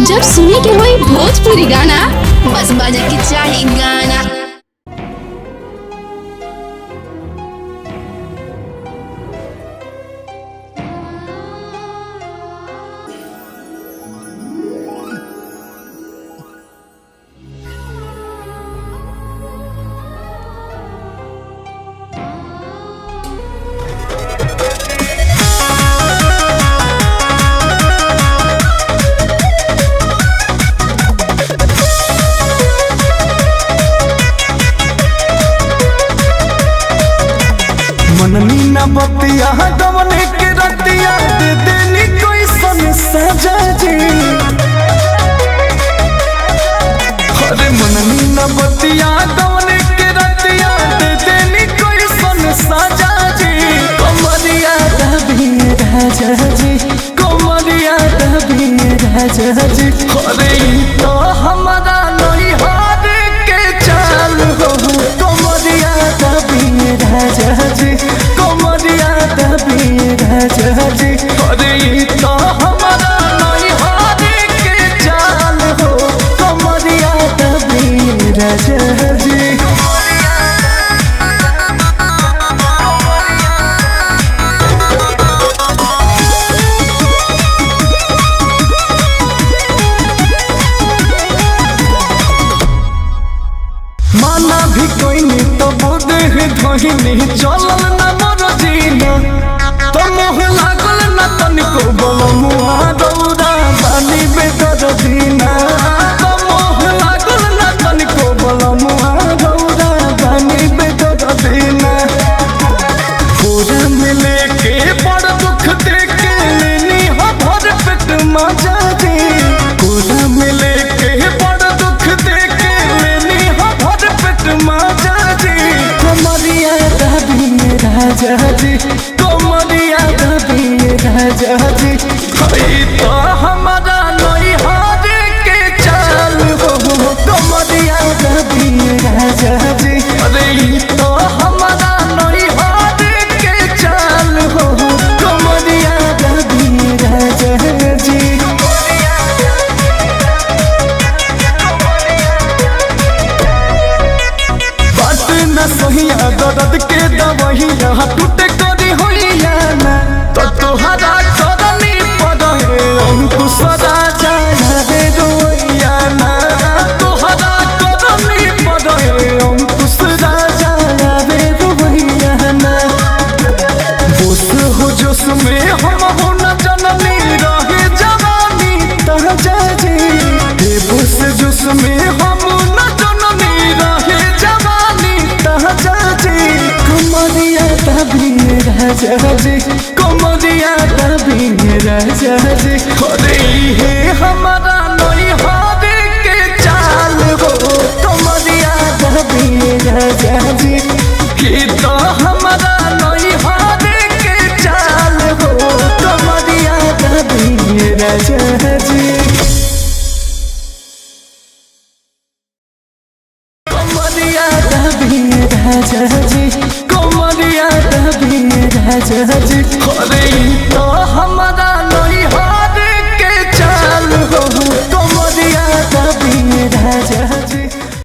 जब सुने के होई भोजपुरी गाना बस बजे के चाही गाना। मननी न बतिया गवने के रतिया दे देनी कोई सन सजा जी। अरे मननी न बतिया गवने के रतिया दे देनी कोई सन सजा जी। कमरिया दबी राजा जी, कमरिया दबी राजा जी। अरे तो हमारा नहीं हार के चाल हो, कमरिया दबी राजा जी, कमरिया दबी राजा जी। अरे तो हमारा नहीं हार के चाल हो, कमरिया दबी राजा जी। माना भी कोई नहीं तो बोदे धोहिनी चलल न मोर जीना। तो मोह लागल न तनिको बलमुआ दौड़ा बानी बेदर दीना। तो मोह लागल न तनिको बलमुआ दौड़ा बानी बेदर दीना। पूरा मिले के बड़ दुख देके लेनी हो भर पेट मजा जी। पूरा मिले के बड़ दुख देके लेनी हो भर पेट मजा जी। कमरिया दबी राजा जी, कमरिया दबी राजा जी। हई तो हमारा नहीं हार के चाल हो, कमरिया दबी राजा जी। अरे तो हमारा नहीं हार के चाल हो, कमरिया दबी राजा जी। बात न सहिया दर्द के दवहिया टूटे करी होइया ना। तो तोहरा करनी पड़े अंकुश राजा रे रोइया ना। तोहरा करनी पड़े अंकुश राजा रे रोइया ना। बोस हो जोश में हम हो न जननी रहे जवानी तहजा जी। हे बोस जोश में हम न जननी रहे जवानी तहजा जी। कमरिया दबी राजा जी, कमरिया दबी राजा जी। अरे हे हमारा नहीं हार के चाल हो, कमरिया दबी राजा जी। कि तो हमारा नहीं हार के चाल हो, कमरिया दबी राजा जी। कमरिया दबी राजा जी, कमरिया दबी राजा जी। अरे